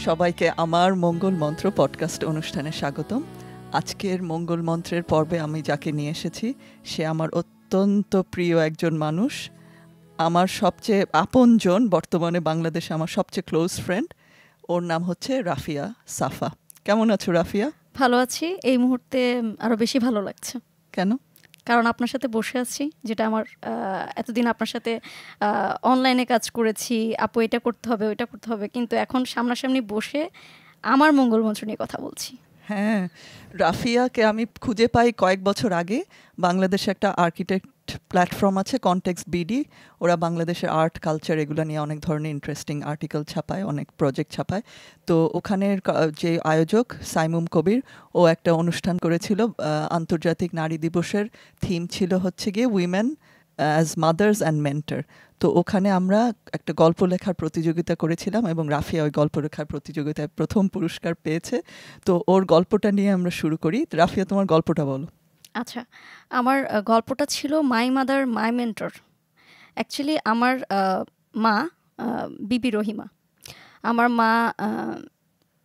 সবাইকে আমার মঙ্গল মন্ত্র পডকাস্ট অনুষ্ঠানে স্বাগতম। আজকের মঙ্গল মন্ত্রের পর্বে আমি যাকে নিয়ে এসেছি সে আমার অত্যন্ত প্রিয় একজন মানুষ, আমার সবচেয়ে আপনজন, বর্তমানে বাংলাদেশে আমার সবচেয়ে ক্লোজ ফ্রেন্ড। ওর নাম হচ্ছে রাফিয়া সাফা। কেমন আছো রাফিয়া? ভালো আছি, এই মুহূর্তে আরো বেশি ভালো লাগছে। কেন? কারণ আপনার সাথে বসে আছি, যেটা আমার এতদিন আপনার সাথে অনলাইনে কাজ করেছি, আপু এটা করতে হবে ওইটা করতে হবে, কিন্তু এখন সামনাসামনি বসে আমার মঙ্গল মন্ত্র নিয়ে কথা বলছি। হ্যাঁ, রাফিয়াকে আমি খুঁজে পাই কয়েক বছর আগে। বাংলাদেশে একটা আর্কিটেক্ট প্ল্যাটফর্ম আছে কনটেক্সট বিডি, ওরা বাংলাদেশের আর্ট কালচার এগুলো নিয়ে অনেক ধরনের ইন্টারেস্টিং আর্টিকেল ছাপায়, অনেক প্রজেক্ট ছাপায়। তো ওখানের যে আয়োজক সাইমুম কবির, ও একটা অনুষ্ঠান করেছিল, আন্তর্জাতিক নারী দিবসের থিম ছিল হচ্ছে গিয়ে women as mother's and mentor. তো ওখানে আমরা একটা গল্প লেখার প্রতিযোগিতা করেছিলাম এবং রাফিয়া ওই গল্প লেখার প্রতিযোগিতায় প্রথম পুরস্কার পেয়েছে। তো ওর গল্পটা নিয়ে আমরা শুরু করি। রাফিয়া, তোমার গল্পটা বলো। আচ্ছা, আমার গল্পটা ছিল my mother my mentor. Actually আমার মা বিবি রহিমা। আমার মা,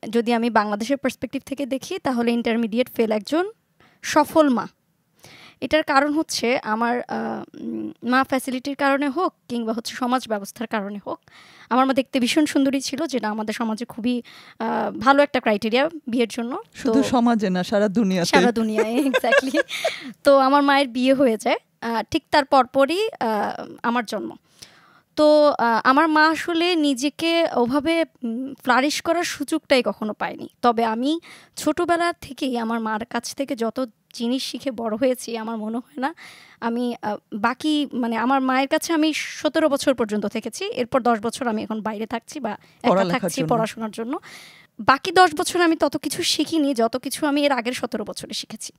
যদি আমি বাংলাদেশের পার্সপেক্টিভ থেকে দেখি, তাহলে ইন্টারমিডিয়েট ফেল একজন সফল মা। এটার কারণ হচ্ছে আমার মা ফ্যাসিলিটির কারণে হোক কিংবা হচ্ছে সমাজ ব্যবস্থার কারণে হোক, আমার মা দেখতে ভীষণ সুন্দরী ছিল, যেটা আমাদের সমাজে খুবই ভালো একটা ক্রাইটেরিয়া বিয়ের জন্য। শুধু সমাজে না, সারা দুনিয়ায় এক্স্যাক্টলি। তো আমার মায়ের বিয়ে হয়ে যায়, ঠিক তার পরপরই আমার জন্ম। তো আমার মা আসলে নিজেকে ওভাবে ফ্লারিশ করার সুযোগটাই কখনো পায়নি। তবে আমি ছোটোবেলা থেকেই আমার মার কাছ থেকে যত জিনিস শিখে বড় হয়েছি, আমার মনে হয় না আমি বাকি আমার মায়ের কাছে আমি 17 বছর পর্যন্ত থেকেছি। এরপর 10 বছর আমি এখন বাইরে থাকছি বা একা থাকছি পড়াশোনার জন্য। বাকি 10 বছর আমি তত কিছু শিখিনি যত কিছু আমি এর আগের 17 বছরে শিখেছি।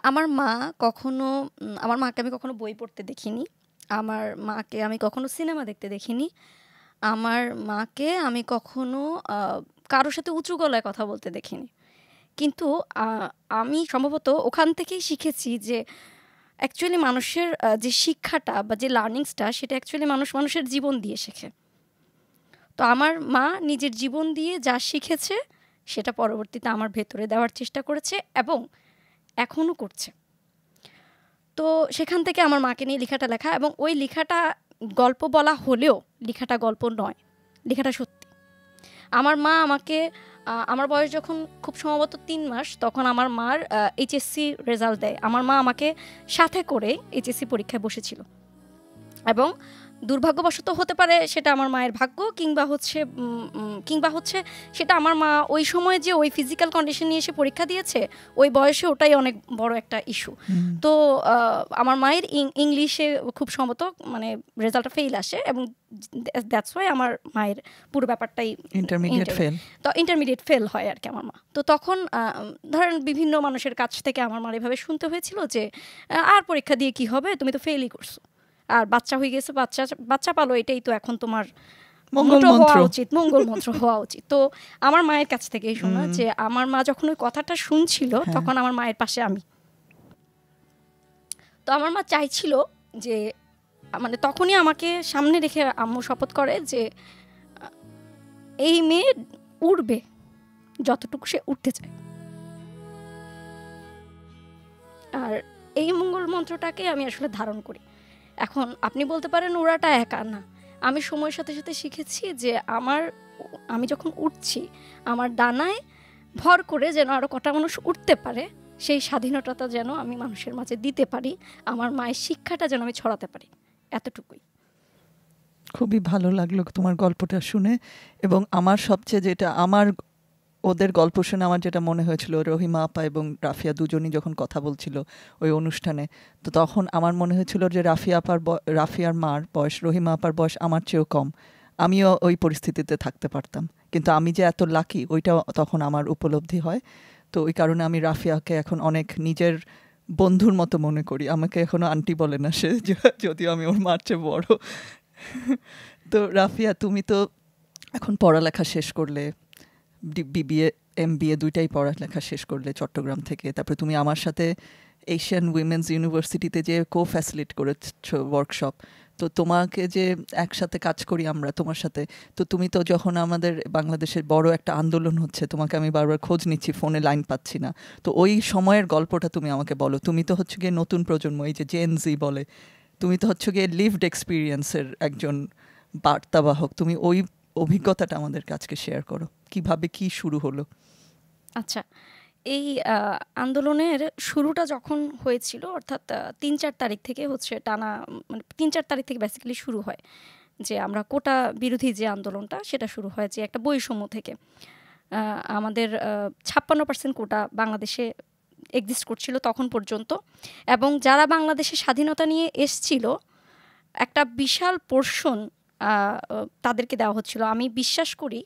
আমার মাকে আমি কখনো বই পড়তে দেখিনি, আমার মাকে আমি কখনো সিনেমা দেখতে দেখিনি, আমার মাকে আমি কখনো কারোর সাথে উঁচু গলায় কথা বলতে দেখিনি। কিন্তু আমি সম্ভবত ওখান থেকেই শিখেছি যে অ্যাকচুয়ালি মানুষের যে শিক্ষাটা বা যে লার্নিংসটা, সেটা অ্যাকচুয়ালি মানুষের জীবন দিয়ে শেখে। তো আমার মা নিজের জীবন দিয়ে যা শিখেছে সেটা পরবর্তীতে আমার ভেতরে দেওয়ার চেষ্টা করেছে এবং এখনও করছে। তো সেখান থেকে আমার মাকে নিয়ে লেখাটা লেখা, এবং ওই লেখাটা গল্প বলা হলেও লেখাটা গল্প নয়, লেখাটা সত্যি। আমার মা আমাকে, আমার বয়স যখন খুব সম্ভবত 3 মাস, তখন আমার মার এইচএসসি রেজাল্ট দেয়। আমার মা আমাকে সাথে করে এইচএসসি পরীক্ষায় বসেছিল, এবং দুর্ভাগ্যবশত হতে পারে সেটা আমার মায়ের ভাগ্য, কিংবা হচ্ছে সেটা আমার মা ওই সময় যে ওই ফিজিক্যাল কন্ডিশন নিয়ে এসে পরীক্ষা দিয়েছে ওই বয়সে, ওটাই অনেক বড় একটা ইস্যু। তো আমার মায়ের ইংলিশে খুব সম্ভবত রেজাল্টটা ফেল আসে, এবং দ্যাটস ওয়াই আমার মায়ের পুরো ব্যাপারটাই ইন্টারমিডিয়েট ফেল হয় আর কি আমার মা। তো তখন ধরেন বিভিন্ন মানুষের কাছ থেকে আমার মার এভাবে শুনতে হয়েছিল যে আর পরীক্ষা দিয়ে কি হবে, তুমি তো ফেলই করছো, আর বাচ্চা হয়ে গেছে, বাচ্চা পালো, এটাই তো এখন তোমার মঙ্গল মন্ত্র হওয়া উচিত। তো আমার মায়ের কাছ থেকেই শোনা যে আমার মা যখন ওই কথাটা শুনছিল, তখন আমার মায়ের পাশে আমি। তো আমার মা চাইছিল যে তখনই আমাকে সামনে রেখে আম্মু শপথ করে যে এই মেয়ে উড়বে যতটুকু সে উঠতে চায়। আর এই মঙ্গল মন্ত্রটাকে আমি আসলে ধারণ করি। এখন আপনি বলতে পারেন ওরাটা একা না, আমি সময়ের সাথে সাথে শিখেছি যে আমি যখন উঠছি, আমার ডানায় ভর করে যেন আরো কটা মানুষ উঠতে পারে, সেই স্বাধীনতাটা যেন আমি মানুষের মাঝে দিতে পারি, আমার মায়ের শিক্ষাটা যেন আমি ছড়াতে পারি, এতটুকুই। খুবই ভালো লাগলো তোমার গল্পটা শুনে। এবং আমার সবচেয়ে ওদের গল্প শুনে আমার যেটা মনে হয়েছিল, রহিমা আপা এবং রাফিয়া দুজনই যখন কথা বলছিল ওই অনুষ্ঠানে, তো তখন আমার মনে হয়েছিল যে রাফিয়ার মার বয়স, রহিমা আপার বয়স আমার চেয়েও কম, আমিও ওই পরিস্থিতিতে থাকতে পারতাম, কিন্তু আমি যে এত লাকি ওইটা তখন আমার উপলব্ধি হয়। তো ওই কারণে আমি রাফিয়াকে এখন অনেক নিজের বন্ধুর মতো মনে করি। আমাকে এখনো আন্টি বলে না সে, যদিও আমি ওর মার চেয়ে বড়। তো রাফিয়া, তুমি তো এখন পড়ালেখা শেষ করলে, বিবিএ এমবিএ দুইটাই পড়ালেখা শেষ করলে চট্টগ্রাম থেকে। তারপরে তুমি আমার সাথে এশিয়ান উইমেন্স ইউনিভার্সিটিতে যে ফ্যাসিলিট করেছো ওয়ার্কশপ, তো তোমাকে যে একসাথে কাজ করি আমরা তোমার সাথে, তো তুমি তো যখন আমাদের বাংলাদেশের বড় একটা আন্দোলন হচ্ছে, তোমাকে আমি বারবার খোঁজ নিচ্ছি, ফোনে লাইন পাচ্ছি না, তো ওই সময়ের গল্পটা তুমি আমাকে বলো। তুমি তো হচ্ছে গিয়ে নতুন প্রজন্ম, এই যে জেনজি বলে, তুমি তো হচ্ছে গিয়ে লিভড এক্সপিরিয়েন্সের একজন বার্তাবাহক, তুমি ওই অভিজ্ঞতাটা আমাদের কাছকে শেয়ার করো, কিভাবে কি শুরু হলো। আচ্ছা, এই আন্দোলনের শুরুটা যখন হয়েছিল, অর্থাৎ ৩-৪ তারিখ থেকে হচ্ছে টানা, মানে ৩-৪ তারিখ থেকে বেসিক্যালি শুরু হয় যে আমরা কোটা বিরোধী যে আন্দোলনটা, সেটা শুরু হয় যে একটা বৈষম্য থেকে। আমাদের ৫৬% কোটা বাংলাদেশে এক্সিস্ট করছিল তখন পর্যন্ত, এবং যারা বাংলাদেশে স্বাধীনতা নিয়ে এসছিল একটা বিশাল পোর্শন তাদেরকে দেওয়া হচ্ছিল। আমি বিশ্বাস করি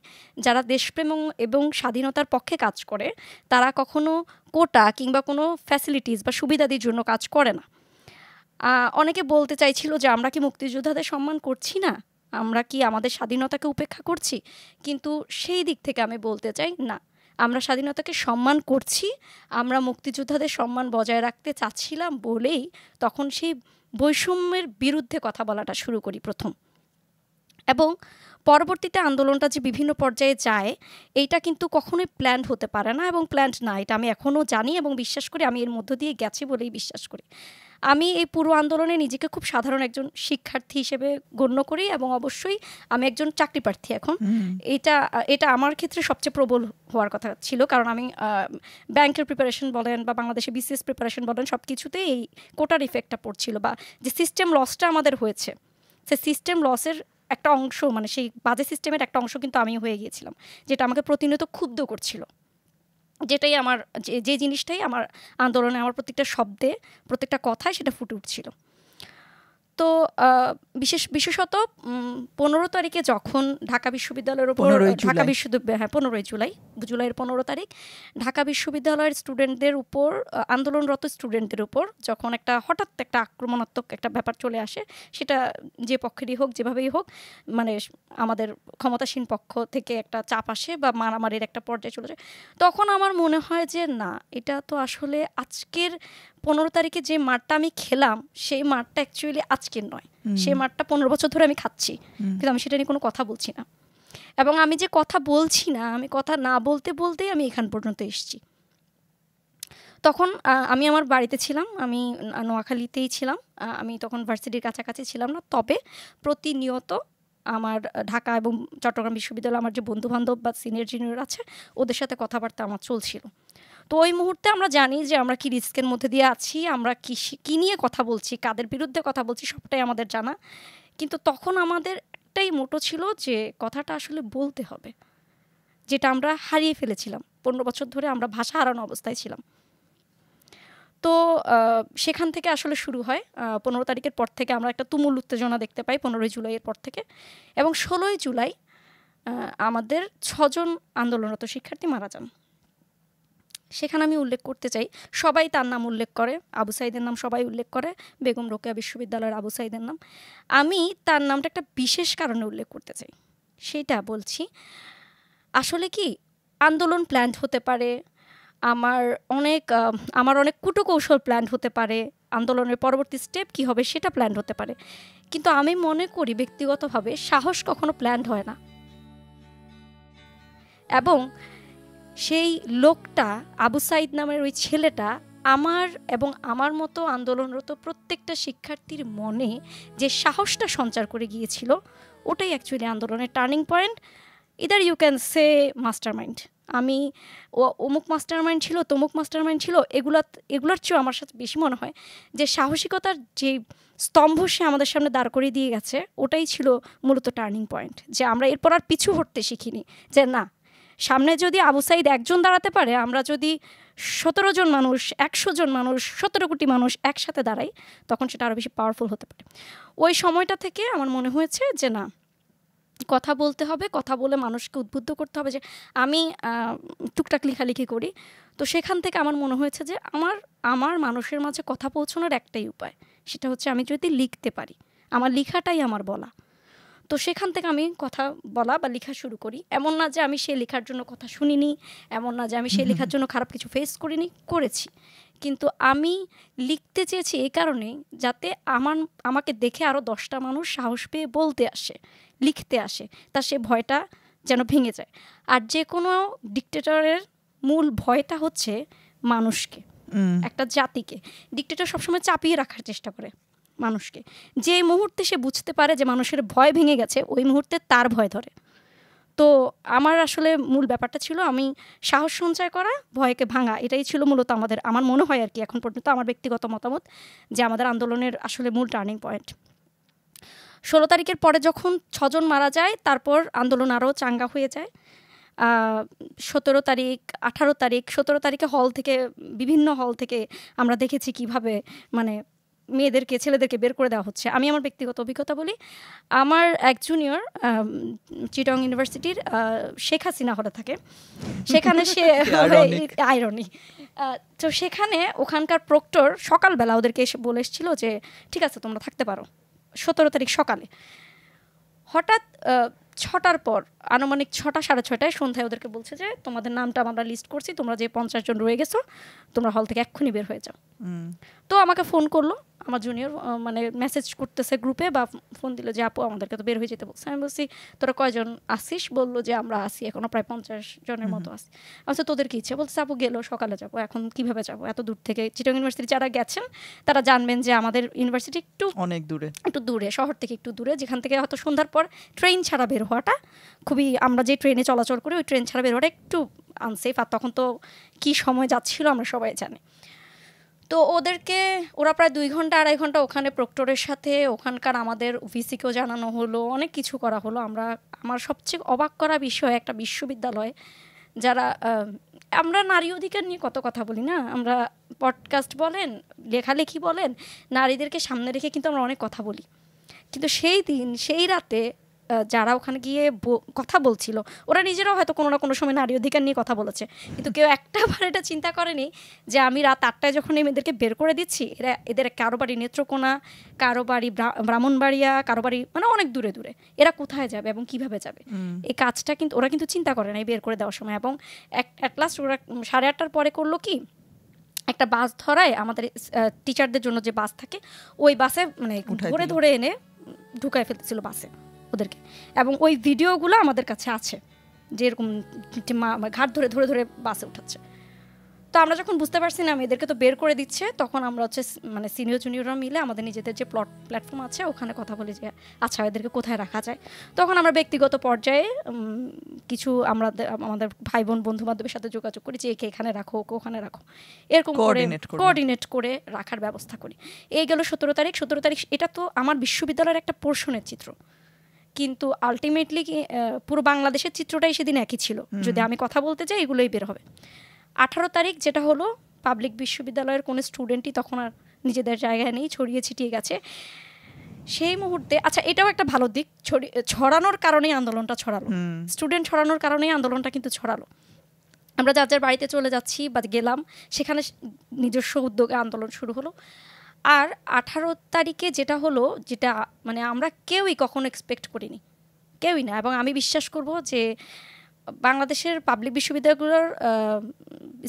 যারা দেশপ্রেম এবং স্বাধীনতার পক্ষে কাজ করে তারা কখনো কোটা কিংবা কোনো ফ্যাসিলিটিস বা সুবিধাদির জন্য কাজ করে না। অনেকে বলতে চাইছিল যে আমরা কি মুক্তিযোদ্ধাদের সম্মান করছি না, আমরা কি আমাদের স্বাধীনতাকে উপেক্ষা করছি, কিন্তু সেই দিক থেকে আমি বলতে চাই না, আমরা স্বাধীনতাকে সম্মান করছি। আমরা মুক্তিযোদ্ধাদের সম্মান বজায় রাখতে চাচ্ছিলাম বলেই তখন সেই বৈষম্যের বিরুদ্ধে কথা বলাটা শুরু করি প্রথম। এবং পরবর্তীতে আন্দোলনটা যে বিভিন্ন পর্যায়ে যায়, এইটা কিন্তু কখনোই প্ল্যান্ড হতে পারে না, এবং প্ল্যান্ড না এটা আমি এখনও জানি এবং বিশ্বাস করি, আমি এর মধ্য দিয়ে গেছি বলেই বিশ্বাস করি। আমি এই পুরো আন্দোলনে নিজেকে খুব সাধারণ একজন শিক্ষার্থী হিসেবে গণ্য করি, এবং অবশ্যই আমি একজন চাকরি প্রার্থী এখন। এটা আমার ক্ষেত্রে সবচেয়ে প্রবল হওয়ার কথা ছিল, কারণ আমি ব্যাংকের প্রিপারেশন বলেন বা বাংলাদেশে বিসিএস প্রিপারেশন বলেন, সব কিছুতেই এই কোটার ইফেক্টটা পড়ছিল, বা যে সিস্টেম লসটা আমাদের হয়েছে, সে সিস্টেম লসের একটা অংশ, মানে সেই বাজে সিস্টেমের একটা অংশ কিন্তু আমি হয়ে গিয়েছিলাম, যেটা আমাকে প্রতিনিয়ত ক্ষুব্ধ করছিল। যেটাই আমার যে জিনিসটাই আমার আন্দোলনে, আমার প্রত্যেকটা শব্দে, প্রত্যেকটা কথায় সেটা ফুটে উঠছিল। তো বিশেষত 15 তারিখে যখন ঢাকা বিশ্ববিদ্যালয়ের উপর, ঢাকা বিশ্ববিদ্যালয়, হ্যাঁ 15 জুলাইয়ের 15 তারিখ ঢাকা বিশ্ববিদ্যালয়ের স্টুডেন্টদের উপর, আন্দোলনরত স্টুডেন্টদের উপর যখন হঠাৎ একটা আক্রমণাত্মক একটা ব্যাপার চলে আসে, সেটা যে পক্ষেরই হোক, যেভাবেই হোক, মানে আমাদের ক্ষমতাসীন পক্ষ থেকে একটা চাপ আসে বা মারামারির একটা পর্যায়ে চলে যায়, তখন আমার মনে হয় যে না, এটা তো আসলে আজকের 15 তারিখে যে মারটা আমি খেলাম, সেই মারটা অ্যাকচুয়ালি আজকের নয়, সেই মারটা 15 বছর ধরে আমি খাচ্ছি, কিন্তু আমি সেটা নিয়ে কোনো কথা বলছি না। এবং আমি যে কথা বলছি না, আমি কথা না বলতে বলতেই আমি এখান পর্যন্ত এসেছি। তখন আমি আমার বাড়িতে ছিলাম, আমি নোয়াখালীতেই ছিলাম, আমি তখন ভার্সিটির কাছাকাছি ছিলাম না, তবে প্রতিনিয়ত আমার ঢাকা এবং চট্টগ্রাম বিশ্ববিদ্যালয়ে আমার যে বন্ধুবান্ধব বা সিনিয়র জুনিয়র আছে, ওদের সাথে কথাবার্তা আমার চলছিল। তো ওই মুহূর্তে আমরা জানি যে আমরা কি রিস্কের মধ্যে দিয়ে আছি, আমরা কী নিয়ে কথা বলছি, কাদের বিরুদ্ধে কথা বলছি, সবটাই আমাদের জানা। কিন্তু তখন আমাদের একটাই মোটো ছিল যে কথাটা আসলে বলতে হবে, যেটা আমরা হারিয়ে ফেলেছিলাম। 15 বছর ধরে আমরা ভাষা হারানো অবস্থায় ছিলাম। তো সেখান থেকে আসলে শুরু হয়। 15 তারিখের পর থেকে আমরা একটা তুমুল উত্তেজনা দেখতে পাই 15 জুলাইয়ের পর থেকে, এবং 16 জুলাই আমাদের 6 জন আন্দোলনরত শিক্ষার্থী মারা যান। সেখানে আমি উল্লেখ করতে চাই, সবাই তার নাম উল্লেখ করে, আবু সাইদের নাম সবাই উল্লেখ করে, বেগম রোকেয়া বিশ্ববিদ্যালয়ের আবু সাইদের নাম। আমি তার নামটা একটা বিশেষ কারণে উল্লেখ করতে চাই, সেটা বলছি। আসলে কি, আন্দোলন প্ল্যান্ড হতে পারে, আমার অনেক কুটকৌশল প্ল্যান্ড হতে পারে, আন্দোলনের পরবর্তী স্টেপ কী হবে সেটা প্ল্যান্ড হতে পারে, কিন্তু আমি মনে করি ব্যক্তিগতভাবে সাহস কখনো প্ল্যান্ড হয় না। এবং সেই লোকটা, আবু সাইদ নামের ওই ছেলেটা, আমার এবং আমার মতো আন্দোলনরত প্রত্যেকটা শিক্ষার্থীর মনে যে সাহসটা সঞ্চার করে গিয়েছিল, ওটাই অ্যাকচুয়ালি আন্দোলনের turning point. Either you can say mastermind, আমি অমুক মাস্টারমাইন্ড ছিল, তমুক মাস্টারমাইন্ড ছিল, এগুলার চেয়েও আমার সাথে বেশি মনে হয় যে সাহসিকতার যে স্তম্ভ সে আমাদের সামনে দাঁড় করিয়ে দিয়ে গেছে, ওটাই ছিল মূলত টার্নিং পয়েন্ট, যে আমরা এরপর আর পিছু হটতে শিখিনি। যে না, সামনে যদি আবু সাইদ একজন দাঁড়াতে পারে, আমরা যদি 17 জন মানুষ, 100 জন মানুষ, 17 কোটি মানুষ একসাথে দাঁড়াই, তখন সেটা আরও বেশি পাওয়ারফুল হতে পারে। ওই সময়টা থেকে আমার মনে হয়েছে যে না, কথা বলতে হবে, কথা বলে মানুষকে উদ্বুদ্ধ করতে হবে। যে আমি টুকটাক লেখালেখি করি, তো সেখান থেকে আমার মনে হয়েছে যে আমার মানুষের মাঝে কথা পৌঁছানোর একটাই উপায়, সেটা হচ্ছে আমি যদি লিখতে পারি, আমার লেখাটাই আমার বলা। তো সেখান থেকে আমি কথা বলা বা লেখা শুরু করি। এমন না যে আমি সেই লেখার জন্য কথা শুনিনি, এমন না যে আমি সেই লেখার জন্য খারাপ কিছু ফেস করিনি, করেছি, কিন্তু আমি লিখতে চেয়েছি এই কারণেই যাতে আমাকে দেখে আরও 10টা মানুষ সাহস পেয়ে বলতে আসে, লিখতে আসে, তার সে ভয়টা যেন ভেঙে যায়। আর যে কোনো ডিক্টেটরের মূল ভয়টা হচ্ছে মানুষকে, একটা জাতিকে। ডিক্টেটর সবসময় চাপিয়ে রাখার চেষ্টা করে মানুষকে। যে মুহূর্তে সে বুঝতে পারে যে মানুষের ভয় ভেঙে গেছে, ওই মুহূর্তে তার ভয় ধরে। তো আমার আসলে মূল ব্যাপারটা ছিল আমি সাহস সঞ্চয় করা, ভয়কে ভাঙা, এটাই ছিল মূলত আমার মনে হয় আর কি এখন পর্যন্ত আমার ব্যক্তিগত মতামত যে আমাদের আন্দোলনের আসলে মূল টার্নিং পয়েন্ট। 16 তারিখের পরে যখন 6 জন মারা যায়, তারপর আন্দোলন আরও চাঙ্গা হয়ে যায়। 17 তারিখ, 18 তারিখ, 17 তারিখে বিভিন্ন হল থেকে আমরা দেখেছি কিভাবে মানে মেয়েদেরকে, ছেলেদেরকে বের করে দেওয়া হচ্ছে। আমি আমার ব্যক্তিগত অভিজ্ঞতা বলি। আমার এক জুনিয়র চিটং ইউনিভার্সিটির শেখ হাসিনা হলে থাকে, সেখানে সে আইরনি, তো সেখানে ওখানকার প্রক্টর সকালবেলা ওদেরকে এসে বলে এসেছিল যে ঠিক আছে তোমরা থাকতে পারো। 17 তারিখ সকালে হঠাৎ 6টার পর, আনুমানিক 6টা 6:30 সন্ধ্যায় ওদেরকে বলছে যে তোমাদের নামটা আমরা লিস্ট করছি, তোমরা যে 50 জন রয়ে গেছো তোমরা হল থেকে এক্ষুনি বের হয়ে যাও। তো আমাকে ফোন করলো আমার জুনিয়র, মানে মেসেজ করতেছে গ্রুপে বা ফোন দিল যে আপু আমাদেরকে তো বের হয়ে যেতে বলছে। আমি বলছি তোরা কয়জন আসিস? বললো যে আমরা আসি এখনো প্রায় 50 জনের মতো আসি। আচ্ছা তোদের কি ইচ্ছে? বলছে আপু গেলো সকালে যাবো, এখন কিভাবে যাবো এত দূর থেকে? চিটং ইউনিভার্সিটি যারা গেছেন তারা জানবেন যে আমাদের ইউনিভার্সিটি অনেক দূরে, একটু দূরে, শহর থেকে একটু দূরে, যেখান থেকে হয়তো সন্ধ্যার পর ট্রেন ছাড়া বের হওয়াটা খুবই, আমরা যে ট্রেনে চলাচল করি ওই ট্রেন ছাড়া বের হওয়াটা একটু আনসেফ। আর তখন তো কি সময় যাচ্ছিল আমরা সবাই জানি। তো ওরা প্রায় 2 ঘন্টা 2.5 ঘন্টা ওখানে প্রক্টরের সাথে, ওখানকার আমাদের ভিসিকেও জানানো হলো, অনেক কিছু করা হলো। আমার সবচেয়ে অবাক করা বিষয়, একটা বিশ্ববিদ্যালয় যারা আমরা নারী অধিকার নিয়ে কত কথা বলি না, আমরা পডকাস্ট বলেন, লেখালেখি বলেন, নারীদেরকে সামনে রেখে কিন্তু আমরা অনেক কথা বলি। কিন্তু সেই রাতে যারা ওখানে গিয়ে কথা বলছিল, ওরা নিজেরাও হয়তো কোনো না কোনো সময় নারী অধিকার নিয়ে কথা বলেছে, কিন্তু কেউ একটাবার এটা চিন্তা করেনি যে আমি রাত 8টায় যখন এই মেয়েদেরকে বের করে দিচ্ছি, এদের কারো বাড়ি নেত্রকোনা, কারো বাড়ি ব্রাহ্মণবাড়িয়া, কারো বাড়ি মানে অনেক দূরে দূরে, এরা কোথায় যাবে এবং কিভাবে যাবে, এই কাজটা কিন্তু ওরা কিন্তু চিন্তা করে না বের করে দেওয়ার সময়। এবং অ্যাট লাস্ট ওরা 8:30টার পরে করলো কি, একটা বাস ধরায়, আমাদের টিচারদের জন্য যে বাস থাকে ওই বাসে মানে ধরে ধরে এনে ঢুকায় ফেলতেছিল বাসে ওদেরকে। এবং ওই ভিডিওগুলো আমাদের কাছে আছে, যে এরকম ঘাট ধরে ধরে ধরে বাসে উঠাচ্ছে। তো আমরা যখন বুঝতে পারছি না এদেরকে তো বের করে দিচ্ছে, তখন আমরা হচ্ছে মানে সিনিয়র জুনিয়ররা মিলে আমাদের নিজেদের যে প্ল্যাটফর্ম আছে ওখানে কথা বলি যে আচ্ছা এদেরকে কোথায় রাখা যায়। তখন আমরা ব্যক্তিগত পর্যায়ে কিছু আমাদের ভাই বোন বন্ধু বান্ধবের সাথে যোগাযোগ করি যে একে এখানে রাখো, ওকে ওখানে রাখো, এরকম কোঅর্ডিনেট করে রাখার ব্যবস্থা করি। এই গেল 17 তারিখ। 17 তারিখ এটা তো আমার বিশ্ববিদ্যালয়ের একটা পোর্শনের চিত্র, কিন্তু আলটিমেটলি পুরো বাংলাদেশের চিত্রটাই সেদিন একই ছিল। যদি আমি কথা বলতে চাই এগুলোই বের হবে। 18 তারিখ যেটা হলো, পাবলিক বিশ্ববিদ্যালয়ের কোনো স্টুডেন্টই তখন আর নিজেদের জায়গায় নেই, ছড়িয়ে ছিটিয়ে গেছে সেই মুহূর্তে। আচ্ছা এটাও একটা ভালো দিক, ছড়ানোর কারণেই আন্দোলনটা ছড়ালো, স্টুডেন্ট ছড়ানোর কারণেই আন্দোলনটা কিন্তু ছড়ালো। আমরা যার যার বাড়িতে চলে যাচ্ছি বা গেলাম, সেখানে নিজস্ব উদ্যোগে আন্দোলন শুরু হলো। আর 18 তারিখে যেটা হলো, যেটা মানে আমরা কেউই কখনো এক্সপেক্ট করিনি, কেউই না। এবং আমি বিশ্বাস করব যে বাংলাদেশের পাবলিক বিশ্ববিদ্যালয়গুলোর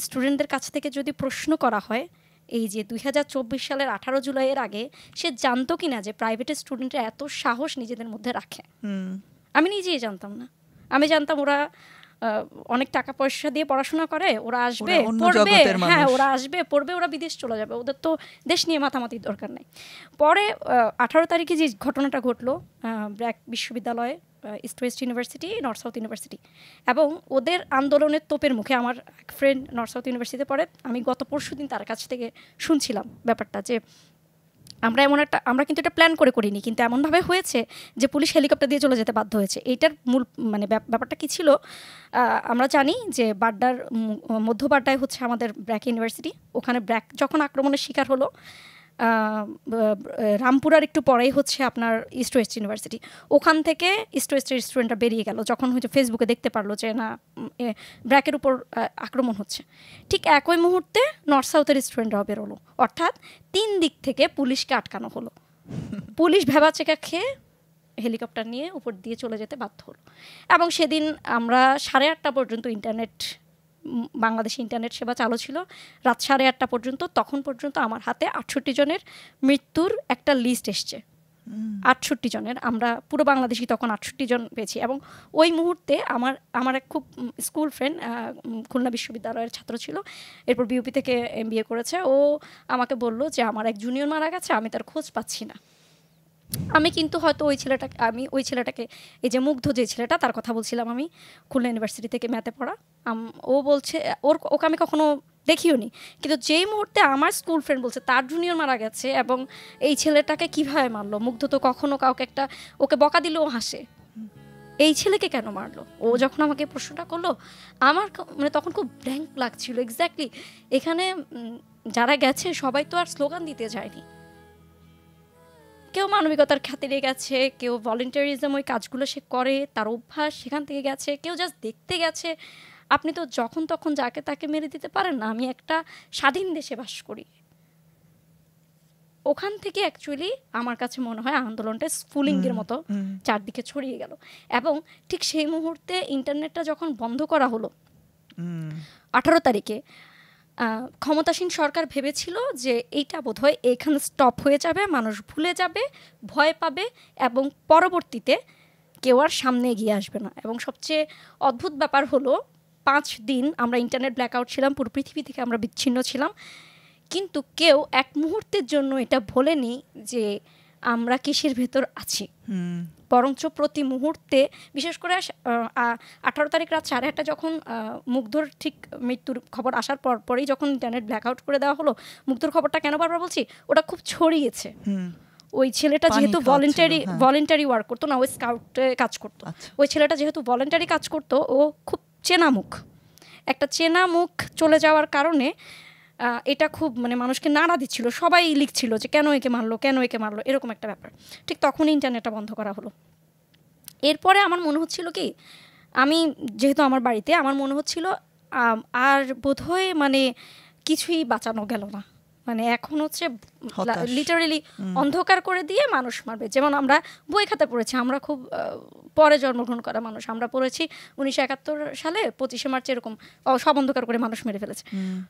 স্টুডেন্টদের কাছ থেকে যদি প্রশ্ন করা হয় এই যে 2024 সালের 18 জুলাইয়ের আগে সে জানতো কিনা যে প্রাইভেটের স্টুডেন্টরা এত সাহস নিজেদের মধ্যে রাখে, আমি নিজেই জানতাম না। আমি জানতাম ওরা অনেক টাকা পয়সা দিয়ে পড়াশোনা করে, ওরা আসবে পড়বে, হ্যাঁ ওরা আসবে পড়বে, ওরা বিদেশ চলে যাবে, ওদের তো দেশ নিয়ে মাতামাতির দরকার নেই। পরে 18 তারিখে যে ঘটনাটা ঘটলো ব্র্যাক বিশ্ববিদ্যালয়ে, east West university, north south university, এবং ওদের আন্দোলনের তোপের মুখে আমার এক ফ্রেন্ড নর্থ সাউথ ইউনিভার্সিটিতে পড়ে, আমি গত পরশুদিন তার কাছ থেকে শুনছিলাম ব্যাপারটা যে আমরা কিন্তু এটা প্ল্যান করে করিনি, কিন্তু এমনভাবে হয়েছে যে পুলিশ হেলিকপ্টার দিয়ে চলে যেতে বাধ্য হয়েছে। এইটার মূল মানে ব্যাপারটা কী ছিল, আমরা জানি যে বাড্ডার মধ্য বাড্ডায় হচ্ছে আমাদের ব্র্যাক ইউনিভার্সিটি, ওখানে ব্র্যাক যখন আক্রমণের শিকার হলো, রামপুরার একটু পরেই হচ্ছে আপনার ইস্ট ওয়েস্ট ইউনিভার্সিটি, ওখান থেকে ইস্ট ওয়েস্টের স্টুডেন্টরা বেরিয়ে গেল যখন হচ্ছে ফেসবুকে দেখতে পারলো যে না ব্র্যাকের উপর আক্রমণ হচ্ছে। ঠিক একই মুহূর্তে নর্থ সাউথের স্টুডেন্টরাও বেরোলো, অর্থাৎ 3 দিক থেকে পুলিশকে আটকানো হলো। পুলিশ ভেবাচেকা খেয়ে হেলিকপ্টার নিয়ে উপর দিয়ে চলে যেতে বাধ্য হলো। এবং সেদিন আমরা 8:30 পর্যন্ত ইন্টারনেট বাংলাদেশে ইন্টারনেট সেবা চালু ছিল রাত 8:30 পর্যন্ত। তখন পর্যন্ত আমার হাতে 68 জনের মৃত্যুর একটা লিস্ট এসছে, 68 জনের। আমরা পুরো বাংলাদেশি তখন 68 জন পেয়েছি। এবং ওই মুহূর্তে আমার এক খুব স্কুল ফ্রেন্ড, খুলনা বিশ্ববিদ্যালয়ের ছাত্র ছিল, এরপর বিউপি থেকে MBA করেছে। ও আমাকে বলল যে আমার এক জুনিয়র মারা গেছে, আমি তার খোঁজ পাচ্ছি না। আমি কিন্তু হয়তো ওই ছেলেটাকে এই যে মুগ্ধ যে ছেলেটা, তার কথা বলছিলাম, আমি খুলনা ইউনিভার্সিটি থেকে ম্যাথে পড়া। ও বলছে ওকে আমি কখনো দেখিও নি, কিন্তু যেই মুহূর্তে আমার স্কুল ফ্রেন্ড বলছে তার জুনিয়র মারা গেছে এবং এই ছেলেটাকে কিভাবে মারলো, মুগ্ধ তো কখনো কাউকে ওকে বকা দিলেও হাসে, এই ছেলেকে কেন মারলো? ও যখন আমাকে প্রশ্নটা করলো, আমার মানে তখন খুব ব্ল্যাঙ্ক লাগছিল। এক্স্যাক্টলি, এখানে যারা গেছে সবাই তো আর স্লোগান দিতে যায়নি, কেউ মানবিকতার খাতিরে গেছে, কেউ ভলেন্টারিজম ওই কাজগুলো সে করে, তার অভ্যাস সেখান থেকে গেছে, কেউ জাস্ট দেখতে গেছে। আপনি তো যখন তখন যাকে তাকে মেরে দিতে পারেন না। আমি একটা স্বাধীন দেশে বাস করি। ওখান থেকে অ্যাকচুয়ালি আমার কাছে মনে হয় আন্দোলনটা স্ফুলিঙ্গের মতো চারদিকে ছড়িয়ে গেল। এবং ঠিক সেই মুহূর্তে ইন্টারনেটটা যখন বন্ধ করা হলো 18 তারিখে, ক্ষমতাসীন সরকার ভেবেছিল যে এইটা বোধহয় এইখানে স্টপ হয়ে যাবে, মানুষ ভুলে যাবে, ভয় পাবে এবং পরবর্তীতে কেউ আর সামনে এগিয়ে আসবে না। এবং সবচেয়ে অদ্ভুত ব্যাপার হলো 5 দিন আমরা ইন্টারনেট ব্ল্যাকআউট ছিলাম, পুরো পৃথিবী থেকে আমরা বিচ্ছিন্ন ছিলাম, কিন্তু কেউ এক মুহূর্তের জন্য এটা বলেনি যে আমরা কিসের ভেতর আছি। বরঞ্চ প্রতি মুহূর্তে, বিশেষ করে 18 তারিখ রাত 8:30 যখন মুগ্ধর ঠিক মৃত্যুর খবর আসার পরেই যখন ইন্টারনেট ব্ল্যাকআউট করে দেওয়া হলো, মুগ্ধর খবরটা কেন বারবার বলছি, ওটা খুব ছড়িয়েছে। ওই ছেলেটা যেহেতু ভলেন্টারি ওয়ার্ক করতো না, ওই স্কাউটে কাজ করতো, ওই ছেলেটা যেহেতু ভলেন্টারি কাজ করতো, ও খুব চেনা মুখ, একটা চেনা মুখ চলে যাওয়ার কারণে এটা খুব মানে মানুষকে নাড়া দিচ্ছিল। সবাই লিখছিল যে কেন একে মারলো, কেন একে মারলো, এরকম একটা ব্যাপার। ঠিক তখনই ইন্টারনেটটা বন্ধ করা হলো। এরপরে আমার মনে হচ্ছিল কি, আমি যেহেতু আমার বাড়িতে, আমার মনে হচ্ছিল আর বোধহয় মানে কিছুই বাঁচানো গেল না। মানে এখন হচ্ছে লিটারেলি অন্ধকার করে দিয়ে মানুষ মারবে। যেমন আমরা বই খাতে পড়েছি, আমরা খুব পরে জন্মগ্রহণ করা মানুষ, আমরা পড়েছি 1971 সালে 25শে মার্চ এরকম সব অন্ধকার করে মানুষ মেরে ফেলেছে।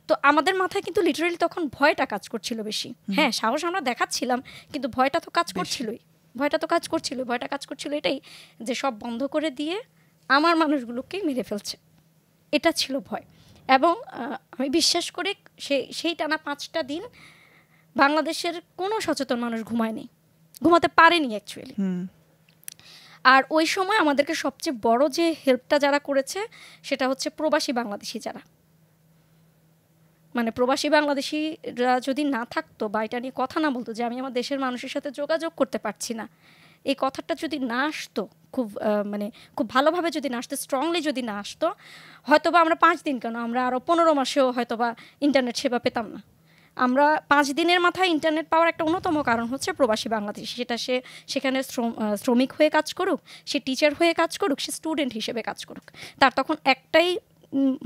তো আমাদের মাথায় কিন্তু লিটারেলি তখন ভয়টা কাজ করছিল বেশি। হ্যাঁ, সাহস আমরা দেখাচ্ছিলাম, কিন্তু ভয়টা তো কাজ করছিলই। ভয়টা কাজ করছিল এটাই যে সব বন্ধ করে দিয়ে আমার মানুষগুলোকেই মেরে ফেলছে, এটা ছিল ভয়। এবং আমি বিশ্বাস করি সেই টানা 5টা দিন বাংলাদেশের কোনো সচেতন মানুষ ঘুমাতে পারেনি অ্যাকচুয়ালি। আর ওই সময় আমাদেরকে সবচেয়ে বড় যে হেল্পটা যারা করেছে সেটা হচ্ছে প্রবাসী বাংলাদেশি যারা, মানে প্রবাসী বাংলাদেশিরা যদি না থাকতো বা এটা নিয়ে কথা না বলতো যে আমি আমার দেশের মানুষের সাথে যোগাযোগ করতে পারছি না, এই কথাটা যদি না আসতো খুব ভালোভাবে যদি না আসতো, স্ট্রংলি যদি না আসতো, হয়তোবা আমরা 5 দিন কেন, আমরা আরও 15 মাসেও হয়তোবা ইন্টারনেট সেবা পেতাম না। আমরা 5 দিনের মাথায় ইন্টারনেট পাওয়ার একটা অন্যতম কারণ হচ্ছে প্রবাসী বাংলাদেশি। সেটা সে সেখানে শ্রমিক হয়ে কাজ করুক, সে টিচার হয়ে কাজ করুক, সে স্টুডেন্ট হিসেবে কাজ করুক, তার তখন একটাই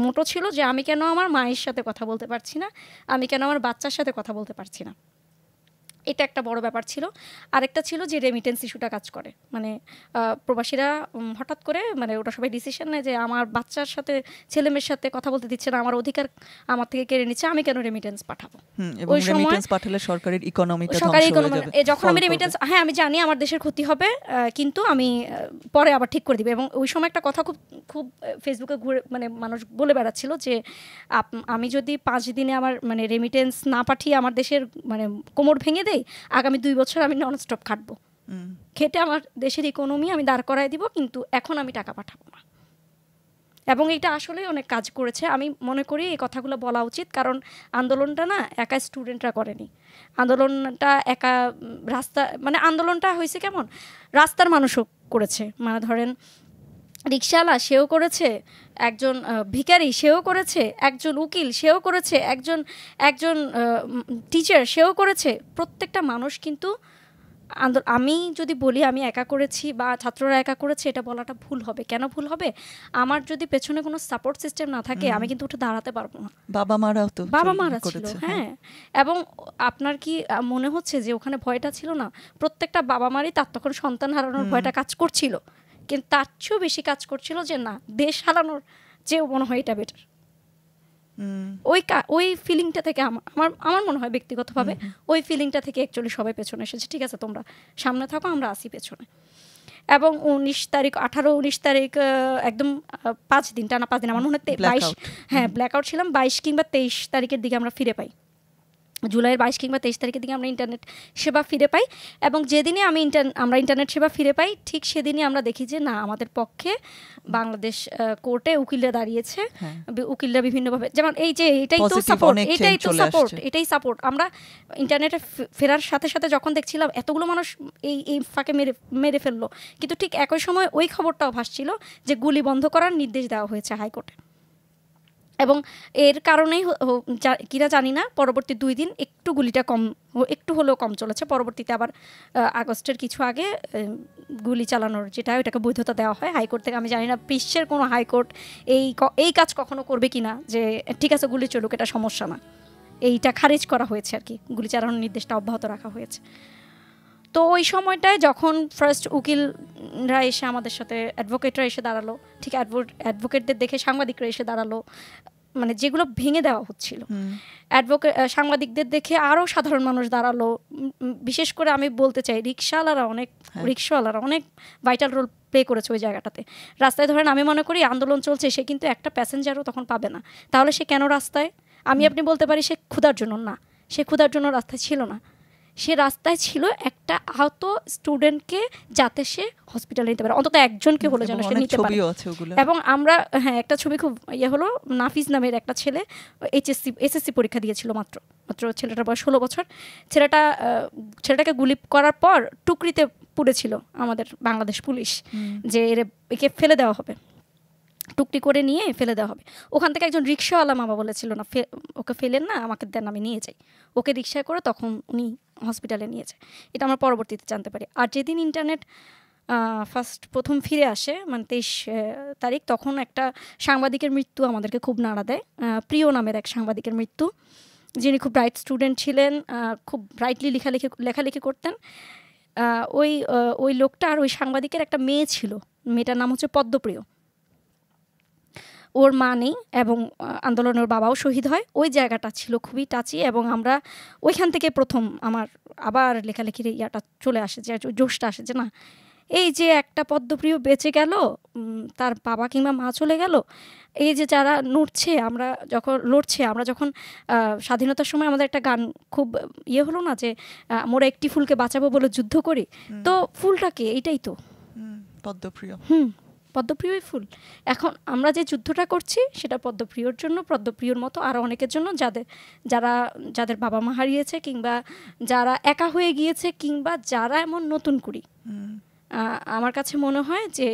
মোটো ছিল যে আমি কেন আমার মায়ের সাথে কথা বলতে পারছি না, আমি কেন আমার বাচ্চার সাথে কথা বলতে পারছি না। এটা একটা বড় ব্যাপার ছিল। আরেকটা ছিল যে রেমিটেন্স ইস্যুটা কাজ করে, মানে প্রবাসীরা হঠাৎ করে মানে ওটা সবাই ডিসিশন নেয় যে আমার বাচ্চার সাথে ছেলেমেয়ের সাথে কথা বলতে দিচ্ছে না, আমার অধিকার আমার থেকে কেড়ে নিচ্ছে, আমি কেন রেমিটেন্স পাঠাবো। ওই রেমিটেন্স পাঠালে সরকারের ইকোনমিটা ধ্বংস হয়ে যাবে। যখন আমি রেমিটেন্স, হ্যাঁ আমি জানি আমার দেশের ক্ষতি হবে, কিন্তু আমি পরে আবার ঠিক করে দিবে। এবং ওই সময় একটা কথা খুব ফেসবুকে ঘুরে মানে মানুষ বলে বেড়াচ্ছিল যে আমি যদি 5 দিনে আমার মানে রেমিটেন্স না পাঠিয়ে আমার দেশের মানে কোমর ভেঙে দেই, আগামী 2 বছর আমি নন স্টপ খাটবো, খেটে আমার দেশের ইকোনমি আমি দাঁড় করায় দিব, কিন্তু এখন আমি টাকা পাঠাবো না। এবং এটা আসলে অনেক কাজ করেছে। আমি মনে করি এই কথাগুলো বলা উচিত, কারণ আন্দোলনটা না একা স্টুডেন্টরা করেনি, আন্দোলনটা একা মানে আন্দোলনটা হয়েছে কেমন, রাস্তার মানুষও করেছে। মানে ধরেন রিক্সাওয়ালা সেও করেছে, একজন ভিখারি সেও করেছে, একজন উকিল সেও করেছে, একজন টিচার সেও করেছে। প্রত্যেকটা মানুষ কিন্তু আমি যদি বলি আমি একা করেছি বা ছাত্ররা একা করেছে, এটা বলাটা ভুল হবে। কেন ভুল হবে? আমার যদি পেছনে কোনো সাপোর্ট সিস্টেম না থাকে আমি কিন্তু উঠে দাঁড়াতে পারবো না। বাবা মারা ছিল, হ্যাঁ। এবং আপনার কি মনে হচ্ছে যে ওখানে ভয়টা ছিল না? প্রত্যেকটা বাবা মারই তার তখন সন্তান হারানোর ভয়টা কাজ করছিল, কিন্তু তার চেয়েও বেশি কাজ করছিল যে না, দেশ হারানোর চেয়েও মনে হয় এটা বেটার। ওই ফিলিংটা থেকে আমার মনে হয় ব্যক্তিগতভাবে ওই ফিলিংটা থেকে অ্যাকচুয়ালি সবাই পেছনে এসেছে। ঠিক আছে, তোমরা সামনে থাকো, আমরা আসি পেছনে। এবং 19 তারিখ 18-19 তারিখ একদম 5 দিন, টানা 5 দিন, আমার মনে হয় 22, হ্যাঁ ব্ল্যাকআউট ছিলাম। 22 কিংবা 23 তারিখের দিকে আমরা ফিরে পাই, জুলাইয়ের 22 কিংবা 23 তারিখের দিকে আমরা ইন্টারনেট সেবা ফিরে পাই। এবং যেদিনই আমরা ইন্টারনেট সেবা ফিরে পাই, ঠিক সেদিনই আমরা দেখি যে না, আমাদের পক্ষে বাংলাদেশ কোর্টে উকিলরা দাঁড়িয়েছে। উকিলরা বিভিন্নভাবে, যেমন এই যে এটাই তো সাপোর্ট। আমরা ইন্টারনেটে ফেরার সাথে সাথে যখন দেখছিলাম এতগুলো মানুষ এই ফাঁকে মেরে ফেললো, কিন্তু ঠিক একই সময় ওই খবরটাও ভাসছিল যে গুলি বন্ধ করার নির্দেশ দেওয়া হয়েছে হাইকোর্টে। এবং এর কারণেই কিনা জানি না, পরবর্তী 2 দিন একটু গুলিটা একটু হলেও কম চলেছে। পরবর্তীতে আবার আগস্টের কিছু আগে গুলি চালানোর ওটাকে বৈধতা দেওয়া হয় হাইকোর্ট থেকে। আমি জানি না বিশ্বের কোনো হাইকোর্ট এই কাজ কখনো করবে কিনা, যে ঠিক আছে গুলি চলুক, এটা সমস্যা না। এইটা খারিজ করা হয়েছে আর কি, গুলি চালানোর নির্দেশটা অব্যাহত রাখা হয়েছে। তো ওই সময়টায় যখন ফার্স্ট উকিলরা এসে আমাদের সাথে, অ্যাডভোকেটরা এসে দাঁড়ালো, ঠিক অ্যাডভোকেটদের দেখে সাংবাদিকরা এসে দাঁড়ালো, মানে যেগুলো ভেঙে দেওয়া হচ্ছিল, সাংবাদিকদের দেখে আরও সাধারণ মানুষ দাঁড়ালো। বিশেষ করে আমি বলতে চাই রিক্সাওয়ালারা অনেক ভাইটাল রোল প্লে করেছে ওই জায়গাটাতে। রাস্তায় ধরেন আমি মনে করি আন্দোলন চলছে, সে কিন্তু একটা প্যাসেঞ্জারও তখন পাবে না, তাহলে সে কেন রাস্তায়? আপনি বলতে পারি সে ক্ষুধার জন্য না, সে ক্ষুধার জন্য রাস্তায় ছিল না, সে রাস্তায় ছিল একটা আহত স্টুডেন্টকে যাতে সে হসপিটালে নিতে পারে, অন্তত একজনকে হলো যেন সে নিতে পারে। এবং আমরা একটা ছবি খুব হলো, নাফিজ নামের একটা ছেলে এসএসসি পরীক্ষা দিয়েছিল মাত্র, ছেলেটার বয়স 16 বছর। ছেলেটাকে গুলি করার পর টুকরিতে পুড়েছিল আমাদের বাংলাদেশ পুলিশ, যে একে ফেলে দেওয়া হবে, টুকটি করে নিয়ে ফেলে দেওয়া হবে। ওখান থেকে একজন রিক্সাওয়ালা মামা বলেছিল না, ওকে ফেলেন না, আমাকে দেন, আমি নিয়ে যাই। ওকে রিক্সায় করে তখন উনি হসপিটালে নিয়ে যায়। এটা আমরা পরবর্তীতে জানতে পারি। আর যেদিন ইন্টারনেট প্রথম ফিরে আসে, মানে 23 তারিখ, তখন একটা সাংবাদিকের মৃত্যু আমাদেরকে খুব নাড়া দেয়। প্রিয় নামের এক সাংবাদিকের মৃত্যু, যিনি খুব ব্রাইট স্টুডেন্ট ছিলেন, খুব ব্রাইটলি লেখালেখি করতেন। ওই লোকটার, ওই সাংবাদিকের একটা মেয়ে ছিল, মেয়েটার নাম হচ্ছে পদ্মপ্রিয়। ওর মা নেই এবং আন্দোলনের বাবাও শহীদ হয়। ওই জায়গাটা ছিল খুবই টাচি, এবং আমরা ওইখান থেকে প্রথম আমার আবার লেখালেখির ইয়াটা চলে আসে, যে জোশটা আসে, যে না, এই যে একটা পদ্মপ্রিয় বেঁচে গেল, তার বাবা কিংবা মা চলে গেল, এই যে যারা লড়ছে, আমরা যখন স্বাধীনতার সময় আমাদের একটা গান খুব হলো না, যে মোরা একটি ফুলকে বাঁচাবো বলে যুদ্ধ করি, তো ফুলটাকে এইটাই তো পদ্মপ্রিয়। পদ্মপ্রিয়ই ফুল। এখন আমরা যে যুদ্ধটা করছি সেটা পদ্মপ্রিয়র জন্য, পদ্মপ্রিয়র মতো আরও অনেকের জন্য, যাদের বাবা মা হারিয়েছে, কিংবা যারা একা হয়ে গিয়েছে, কিংবা যারা এমন নতুন কুড়ি। আমার কাছে মনে হয় যে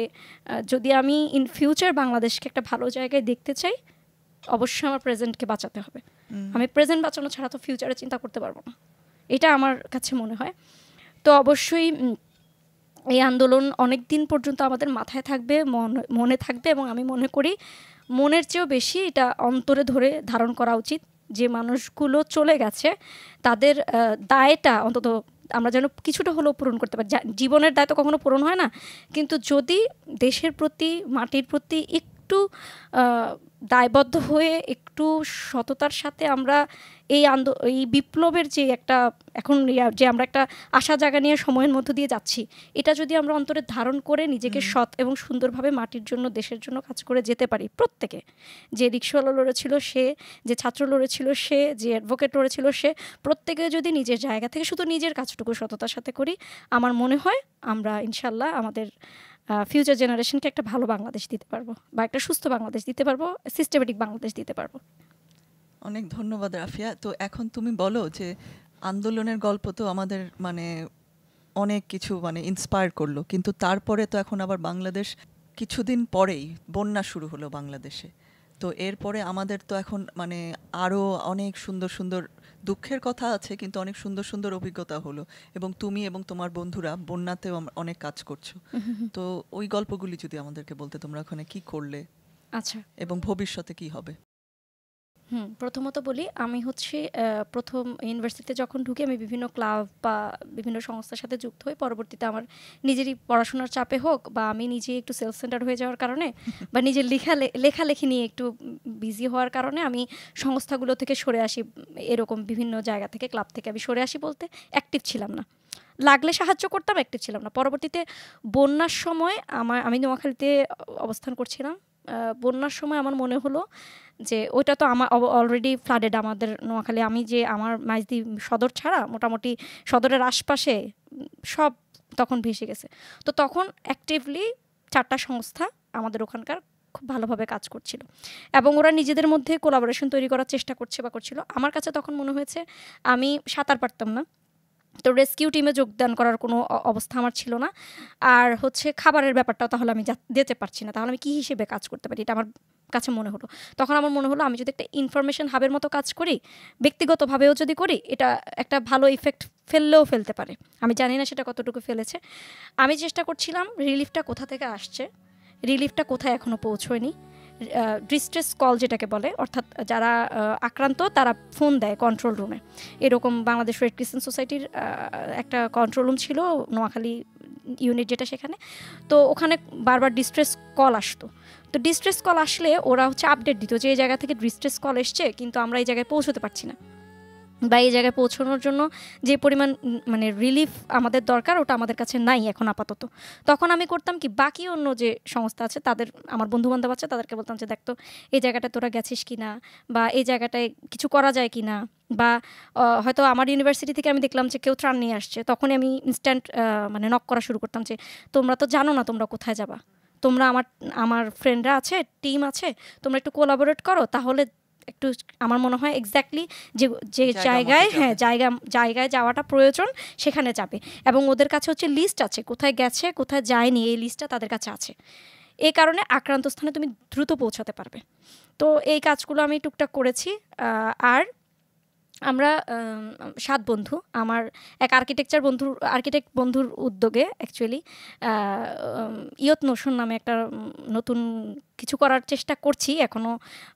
যদি আমি ইন ফিউচার বাংলাদেশকে একটা ভালো জায়গায় দেখতে চাই, অবশ্যই আমার প্রেজেন্টকে বাঁচাতে হবে। আমি প্রেজেন্ট বাঁচানো ছাড়া তো ফিউচারে চিন্তা করতে পারবো না, এটা আমার কাছে মনে হয়। তো অবশ্যই এই আন্দোলন অনেক দিন পর্যন্ত আমাদের মাথায় থাকবে, মনে থাকবে, এবং আমি মনে করি মনের চেয়েও বেশি এটা অন্তরে ধরে ধারণ করা উচিত। যে মানুষগুলো চলে গেছে তাদের দায়টা অন্তত আমরা যেন কিছুটা হলেও পূরণ করতে পারি। জীবনের দায় তো কখনো পূরণ হয় না, কিন্তু যদি দেশের প্রতি, মাটির প্রতি একটু দায়বদ্ধ হয়ে, একটু সততার সাথে আমরা এই বিপ্লবের যে একটা এখন যে আমরা একটা আশা জাগা নিয়ে সময়ের মধ্য দিয়ে যাচ্ছি, এটা যদি আমরা অন্তরে ধারণ করে নিজেকে সৎ এবং সুন্দরভাবে মাটির জন্য, দেশের জন্য কাজ করে যেতে পারি, প্রত্যেকে, যে রিক্সাওয়ালা লড়েছিল সে, যে ছাত্র লড়েছিল সে, যে অ্যাডভোকেট লড়েছিল সে, প্রত্যেকে যদি নিজের জায়গা থেকে শুধু নিজের কাজটুকু সততার সাথে করি, আমার মনে হয় আমরা ইনশাল্লাহ আমাদের ফিউচার জেনারেশনকে একটা ভালো বাংলাদেশ দিতে পারবো, বা একটা সুস্থ বাংলাদেশ দিতে পারবো, সিস্টেমেটিক বাংলাদেশ দিতে পারবো। অনেক ধন্যবাদ রাফিয়া। তো এখন তুমি বলো যে আন্দোলনের গল্প তো আমাদের মানে অনেক কিছু মানে ইন্সপায়ার করলো, কিন্তু তারপরে তো এখন আবার বাংলাদেশ, কিছুদিন পরেই বন্যা শুরু হলো বাংলাদেশে। তো এরপরে আমাদের তো এখন মানে আরও অনেক সুন্দর সুন্দর, দুঃখের কথা আছে কিন্তু অনেক সুন্দর সুন্দর অভিজ্ঞতা হলো, এবং তুমি এবং তোমার বন্ধুরা বন্যাতেও অনেক কাজ করছো। তো ওই গল্পগুলি যদি আমাদেরকে বলতে, তোমরা ওখানে কি করলে, আচ্ছা, এবং ভবিষ্যতে কি হবে। প্রথমত বলি, আমি হচ্ছে প্রথম ইউনিভার্সিটিতে যখন ঢুকি আমি বিভিন্ন ক্লাব বা বিভিন্ন সংস্থার সাথে যুক্ত হই। পরবর্তীতে আমার নিজেরই পড়াশোনার চাপে হোক বা আমি নিজে একটু সেলফ সেন্টার হয়ে যাওয়ার কারণে বা নিজের লেখালেখি নিয়ে একটু বিজি হওয়ার কারণে আমি সংস্থাগুলো থেকে সরে আসি। এরকম বিভিন্ন জায়গা থেকে, ক্লাব থেকে আমি সরে আসি বলতে অ্যাক্টিভ ছিলাম না। লাগলে সাহায্য করতাম, অ্যাক্টিভ ছিলাম না। পরবর্তীতে বন্যার সময় আমি নোয়াখালীতে অবস্থান করছিলাম। বন্যার সময় আমার মনে হলো যে ওইটা তো আমার অলরেডি ফ্লাডেড আমাদের নোয়াখালী। আমার মাইজদি সদর ছাড়া মোটামুটি সদরের আশপাশে সব তখন ভেসে গেছে। তো তখন অ্যাক্টিভলি 4টা সংস্থা আমাদের ওখানকার খুব ভালোভাবে কাজ করছিল এবং ওরা নিজেদের মধ্যে কোলাবোরেশন তৈরি করার চেষ্টা করছিল। আমার কাছে তখন মনে হয়েছে আমি সাঁতার পারতাম না, তো রেস্কিউ টিমে যোগদান করার কোনো অবস্থা আমার ছিল না। আর হচ্ছে খাবারের ব্যাপারটাও তাহলে আমি দিতে পারছি না, তাহলে আমি কী হিসেবে কাজ করতে পারি, এটা আমার কাছে মনে হলো। তখন আমার মনে হলো আমি যদি একটা ইনফরমেশন হাবের মতো কাজ করি, ব্যক্তিগতভাবেও যদি করি, এটা একটা ভালো ইফেক্ট ফেলতে পারে। আমি জানি না সেটা কতটুকু ফেলেছে। আমি চেষ্টা করছিলাম রিলিফটা কোথা থেকে আসছে, রিলিফটা কোথায় এখনও পৌঁছয়নি। ডিস্ট্রেস কল যেটাকে বলে, অর্থাৎ যারা আক্রান্ত তারা ফোন দেয় কন্ট্রোল রুমে। এরকম বাংলাদেশ রেড ক্রিসেন্ট সোসাইটির একটা কন্ট্রোল রুম ছিল নোয়াখালী ইউনিট যেটা, সেখানে তো ওখানে বারবার ডিস্ট্রেস কল আসতো। তো ডিস্ট্রেস কল আসলে ওরা হচ্ছে আপডেট দিত যে এই জায়গা থেকে ডিস্ট্রেস কল এসছে, কিন্তু আমরা এই জায়গায় পৌঁছতে পারছি না, বা এই জায়গায় পৌঁছানোর জন্য যে পরিমাণ মানে রিলিফ আমাদের দরকার ওটা আমাদের কাছে নাই এখন আপাতত। তখন আমি করতাম কি, বাকি অন্য যে সংস্থা আছে তাদের, আমার বন্ধুবান্ধব আছে, তাদেরকে বলতাম যে দেখতো এই জায়গাটায় তোরা গেছিস কিনা, বা এই জায়গাটায় কিছু করা যায় কিনা, বা হয়তো আমার ইউনিভার্সিটি থেকে আমি দেখলাম যে কেউ ত্রাণ নিয়ে আসছে, তখনই আমি ইনস্ট্যান্ট মানে নক করা শুরু করতাম যে তোমরা তো জানো না তোমরা কোথায় যাবা, তোমরা আমার ফ্রেন্ডরা আছে, টিম আছে, তোমরা একটু কোলাবোরেট করো, তাহলে একটু আমার মনে হয় এক্স্যাক্টলি যে জায়গায় জায়গায় যাওয়াটা প্রয়োজন সেখানে যাবে। এবং ওদের কাছে হচ্ছে লিস্ট আছে, কোথায় গেছে কোথায় যায়নি, এই লিস্টটা তাদের কাছে আছে। এই কারণে আক্রান্ত স্থানে তুমি দ্রুত পৌঁছাতে পারবে। তো এই কাজগুলো আমি টুকটাক করেছি। আর আমরা 7 বন্ধু, আমার এক আর্কিটেক্ট বন্ধুর উদ্যোগে অ্যাকচুয়ালি ইয়ত নোশন নামে একটা নতুন কিছু করার চেষ্টা করছি। এখনও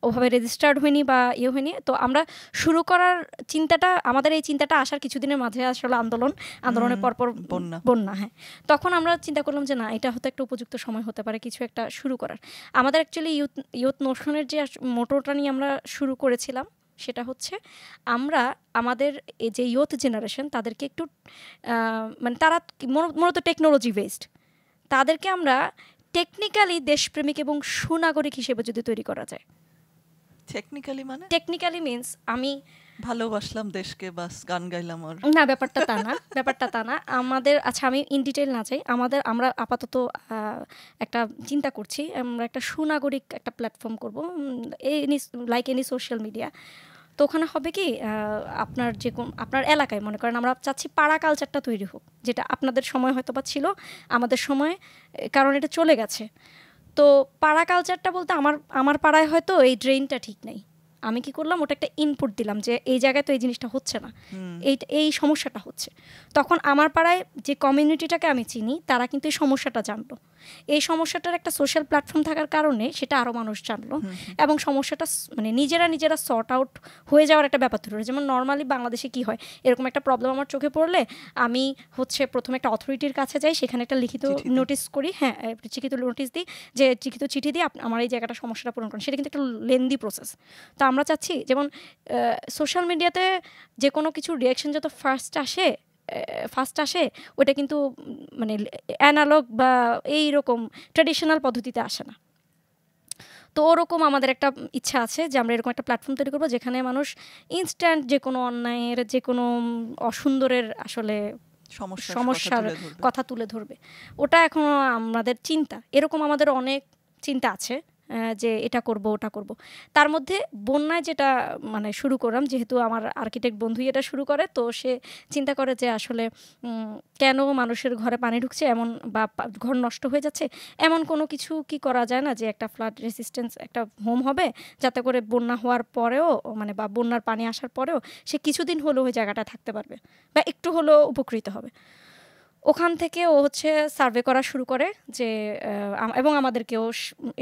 ওভাবে রেজিস্টার্ড হয়নি বা হয়নি। তো আমরা শুরু করার আমাদের এই চিন্তাটা আসার কিছুদিনের মাঝে আসলে আন্দোলনের পরপর বন্যা। হ্যাঁ, তখন আমরা চিন্তা করলাম যে না, এটা হয়তো একটা উপযুক্ত সময় হতে পারে কিছু একটা শুরু করার। আমাদের অ্যাকচুয়ালি ইয়ত নোশনের যে মোটরটা নিয়ে আমরা শুরু করেছিলাম সেটা হচ্ছে আমরা আমাদের এই যে ইয়ুথ জেনারেশন তাদেরকে একটু মানে তারা মূলত টেকনোলজি বেসড, তাদেরকে আমরা টেকনিক্যালি দেশপ্রেমিক এবং সুনাগরিক হিসেবে যদি তৈরি করা যায়। টেকনিক্যালি মিনস আমি ভালোবাসলাম দেশকে, বাস গান গাইলাম আর না, ব্যাপারটা তা না। আমাদের, আচ্ছা আমি ইন ডিটেইল না যাই, আমরা আপাতত একটা চিন্তা করছি, আমরা একটা সুনাগরিক একটা প্ল্যাটফর্ম করব, লাইক এনি সোশ্যাল মিডিয়া। তো ওখানে হবে কি, আপনার এলাকায় মনে করেন আমরা চাচ্ছি পাড়া কালচারটা তৈরি হোক, যেটা আপনাদের সময় হয়তো বা ছিল, আমাদের সময় কারণ এটা চলে গেছে। তো পাড়া কালচারটা বলতে আমার পাড়ায় হয়তো এই ড্রেনটা ঠিক নেই, আমি কি করলাম, ওটা একটা ইনপুট দিলাম যে এই জায়গায় তো এই জিনিসটা হচ্ছে না, এই সমস্যাটা হচ্ছে। তখন আমার পাড়ায় যে কমিউনিটিটাকে আমি চিনি তারা কিন্তু এই সমস্যাটা জানলো, এই সমস্যাটার একটা সোশ্যাল প্ল্যাটফর্ম থাকার কারণে সেটা আরও মানুষ জানলো, এবং সমস্যাটা মানে নিজেরা সর্ট আউট হয়ে যাওয়ার একটা ব্যাপার তৈরি হয়। যেমন নর্মালি বাংলাদেশে কি হয়, এরকম একটা প্রবলেম আমার চোখে পড়লে আমি হচ্ছে প্রথমে একটা অথরিটির কাছে যাই, সেখানে একটা লিখিত নোটিস করি, হ্যাঁ লিখিত নোটিস দিই, যে লিখিত চিঠি দিয়ে আমার এই জায়গাটা সমস্যাটা পূরণ করেন। সেটা কিন্তু একটা লেন্দি প্রসেস। তো আমরা চাচ্ছি যেমন সোশ্যাল মিডিয়াতে যে কোনো কিছু রিয়াকশন যত ফার্স্ট আসে ওটা কিন্তু মানে অ্যানালগ বা এইরকম ট্র্যাডিশনাল পদ্ধতিতে আসে না। তো ওরকম আমাদের একটা ইচ্ছা আছে যে আমরা এরকম একটা প্ল্যাটফর্ম তৈরি করবো যেখানে মানুষ ইনস্ট্যান্ট যে কোনো অন্যায়ের, যে কোনো অসুন্দরের আসলে সমস্যার কথা তুলে ধরবে। ওটা এখনো আমাদের চিন্তা, এরকম আমাদের অনেক চিন্তা আছে যে এটা করব ওটা করব। তার মধ্যে বন্যায় যেটা মানে শুরু করলাম, যেহেতু আমার আর্কিটেক্ট বন্ধুই এটা শুরু করে, তো সে চিন্তা করে যে আসলে কেন মানুষের ঘরে পানি ঢুকছে এমন, বা ঘর নষ্ট হয়ে যাচ্ছে, এমন কোনো কিছু কি করা যায় না যে একটা ফ্লাড রেসিস্টেন্স একটা হোম হবে, যাতে করে বন্যা হওয়ার পরেও মানে বা বন্যার পানি আসার পরেও সে কিছুদিন হলেও ওই জায়গাটা থাকতে পারবে বা একটু হলেও উপকৃত হবে। ওখান থেকে ও হচ্ছে সার্ভে করা শুরু করে যে এবং আমাদেরকেও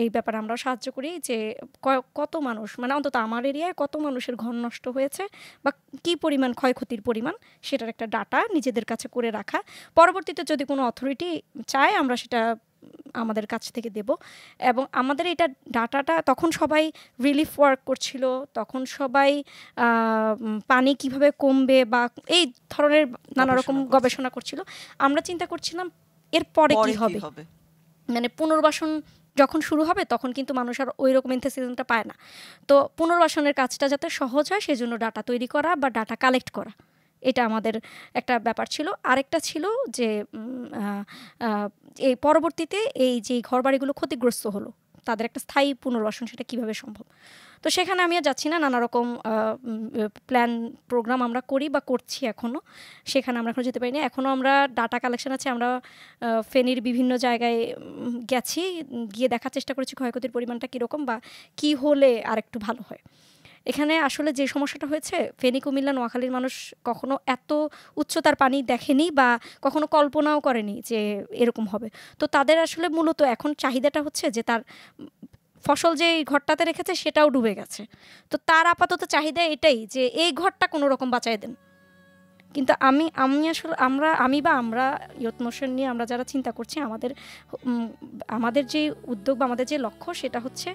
এই ব্যাপারে আমরা সাহায্য করি যে কত মানুষ, মানে অন্তত আমার এরিয়ায় কত মানুষের ঘর নষ্ট হয়েছে বা কি পরিমাণ ক্ষয়ক্ষতির পরিমাণ, সেটার একটা ডাটা নিজেদের কাছে করে রাখা। পরবর্তীতে যদি কোনো অথরিটি চায় আমরা সেটা আমাদের কাছ থেকে দেব। এবং আমাদের এটা ডাটাটা তখন সবাই রিলিফ ওয়ার্ক করছিল, তখন সবাই পানি কিভাবে কমবে বা এই ধরনের নানা রকম গবেষণা করছিল। আমরা চিন্তা করছিলাম এরপরে কি হবে, মানে পুনর্বাসন যখন শুরু হবে তখন কিন্তু মানুষ আর ওই রকম এনথুসিয়াজমটা পায় না। তো পুনর্বাসনের কাজটা যাতে সহজ হয় সেজন্য ডাটা তৈরি করা বা ডাটা কালেক্ট করা, এটা আমাদের একটা ব্যাপার ছিল। আরেকটা ছিল যে এই পরবর্তীতে এই যে ঘরবাড়িগুলো ক্ষতিগ্রস্ত হলো তাদের একটা স্থায়ী পুনর্বাসন সেটা কিভাবে সম্ভব। তো সেখানে আমি আর যাচ্ছি না, নানা রকম প্ল্যান প্রোগ্রাম আমরা করি বা করছি এখনও, সেখানে আমরা এখনও যেতে পারিনি। এখনও আমরা ডাটা কালেকশন আছে, আমরা ফেনীর বিভিন্ন জায়গায় গেছি, গিয়ে দেখার চেষ্টা করেছি ক্ষয়ক্ষতির পরিমাণটা কীরকম বা কী হলে আর একটু ভালো হয়। এখানে আসলে যে সমস্যাটা হয়েছে, ফেনী, কুমিল্লা, নোয়াখালীর মানুষ কখনো এত উচ্চতার পানি দেখেনি বা কখনো কল্পনাও করেনি যে এরকম হবে। তো তাদের আসলে মূলত এখন চাহিদাটা হচ্ছে যে তার ফসল যে ঘরটাতে রেখেছে সেটাও ডুবে গেছে, তো তার আপাতত চাহিদা এটাই যে এই ঘরটা কোনো রকম বাঁচায় দেন। কিন্তু আমি আসলে আমরা ইয়ুথ মোশন নিয়ে আমরা যারা চিন্তা করছি, আমাদের যে উদ্যোগ বা আমাদের যে লক্ষ্য সেটা হচ্ছে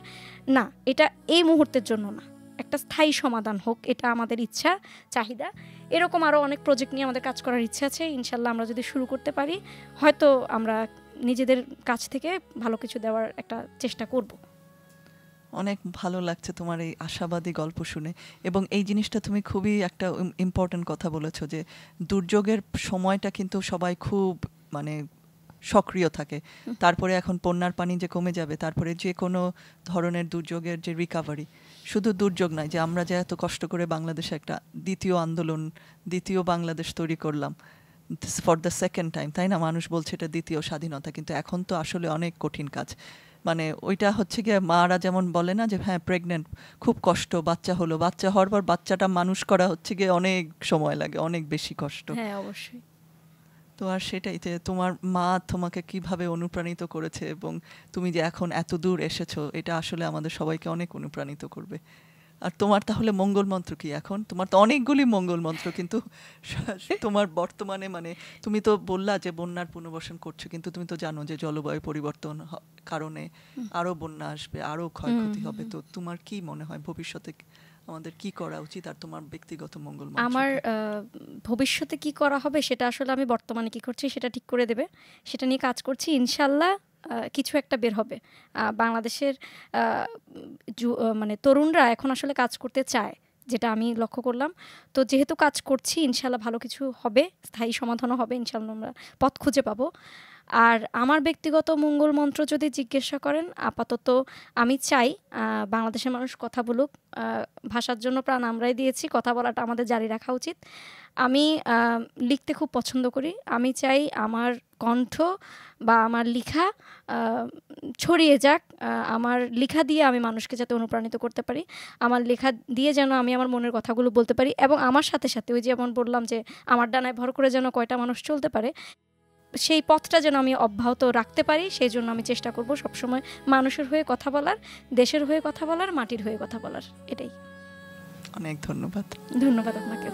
না, এটা এই মুহূর্তের জন্য না, একটা স্থায়ী সমাধান হোক, এটা আমাদের ইচ্ছা চাহিদা। এরকম আরও অনেক প্রজেক্ট নিয়ে আমাদের কাজ করার ইচ্ছা আছে। ইনশাল্লাহ আমরা যদি শুরু করতে পারি হয়তো আমরা নিজেদের কাছ থেকে ভালো কিছু দেওয়ার একটা চেষ্টা করব। অনেক ভালো লাগছে তোমার এই আশাবাদী গল্প শুনে, এবং এই জিনিসটা তুমি খুবই একটা ইম্পর্টেন্ট কথা বলেছো যে দুর্যোগের সময়টা কিন্তু সবাই খুব মানে সক্রিয় থাকে, তারপরে এখন বন্যার পানি যে কমে যাবে, তারপরে যে কোনো ধরনের দুর্যোগের যে রিকাভারি, শুধু দুর্যোগ নয় যে আমরা যে এত কষ্ট করে বাংলাদেশে একটা দ্বিতীয় আন্দোলন, দ্বিতীয় বাংলাদেশ তৈরি করলাম ফর দ্য সেকেন্ড টাইম, তাই না? মানুষ বলছে এটা দ্বিতীয় স্বাধীনতা, কিন্তু এখন তো আসলে অনেক কঠিন কাজ। মানে ওইটা হচ্ছে গিয়ে মারা যেমন বলে না যে হ্যাঁ প্রেগনেন্ট খুব কষ্ট, বাচ্চা হলো, বাচ্চা হওয়ার পর বাচ্চাটা মানুষ করা হচ্ছে গিয়ে অনেক সময় লাগে, অনেক বেশি কষ্ট। হ্যাঁ অবশ্যই। তো আর সেটাই যে তোমার মা তোমাকে কিভাবে অনুপ্রাণিত করেছে এবং তুমি যে এখন এত দূর এসেছো, এটা আসলে আমাদের সবাইকে অনেক অনুপ্রাণিত করবে। আর তোমার তাহলে মঙ্গল মন্ত্র কি এখন? তোমার তো অনেকগুলি মঙ্গল মন্ত্র, কিন্তু তোমার বর্তমানে মানে তুমি তো বললা যে বন্যার পুনর্বাসন করছো, কিন্তু তুমি তো জানো যে জলবায়ু পরিবর্তন কারণে আরো বন্যা আসবে, আরো ক্ষয়ক্ষতি হবে। তো তোমার কি মনে হয় ভবিষ্যতে আমাদের কি করা উচিত, আর তোমার ব্যক্তিগত মঙ্গল মন্ত্র? আমার ভবিষ্যতে কি করা হবে সেটা আসলে আমি বর্তমানে কি করছি সেটা ঠিক করে দেবে, সেটা নিয়ে কাজ করছি। ইনশাল্লাহ কিছু একটা বের হবে। বাংলাদেশের মানে তরুণরা এখন আসলে কাজ করতে চায়, যেটা আমি লক্ষ্য করলাম। তো যেহেতু কাজ করছি ইনশাল্লাহ ভালো কিছু হবে, স্থায়ী সমাধানও হবে, ইনশাল্লাহ আমরা পথ খুঁজে পাবো। আর আমার ব্যক্তিগত মঙ্গল মন্ত্র যদি জিজ্ঞাসা করেন, আপাতত আমি চাই বাংলাদেশের মানুষ কথা বলুক। ভাষার জন্য প্রাণ আমরাই দিয়েছি, কথা বলাটা আমাদের জারি রাখা উচিত। আমি লিখতে খুব পছন্দ করি, আমি চাই আমার কণ্ঠ বা আমার লেখা ছড়িয়ে যাক। আমার লেখা দিয়ে আমি মানুষকে যাতে অনুপ্রাণিত করতে পারি, আমার লেখা দিয়ে যেন আমি আমার মনের কথাগুলো বলতে পারি, এবং আমার সাথে সাথে ওই যেমন বললাম যে আমার ডানায় ভর করে যেন কয়টা মানুষ চলতে পারে, সেই পথটা যেন আমি অব্যাহত রাখতে পারি। সেই জন্য আমি চেষ্টা করব সবসময় মানুষের হয়ে কথা বলার, দেশের হয়ে কথা বলার, মাটির হয়ে কথা বলার। এটাই। অনেক ধন্যবাদ। ধন্যবাদ আপনাকে।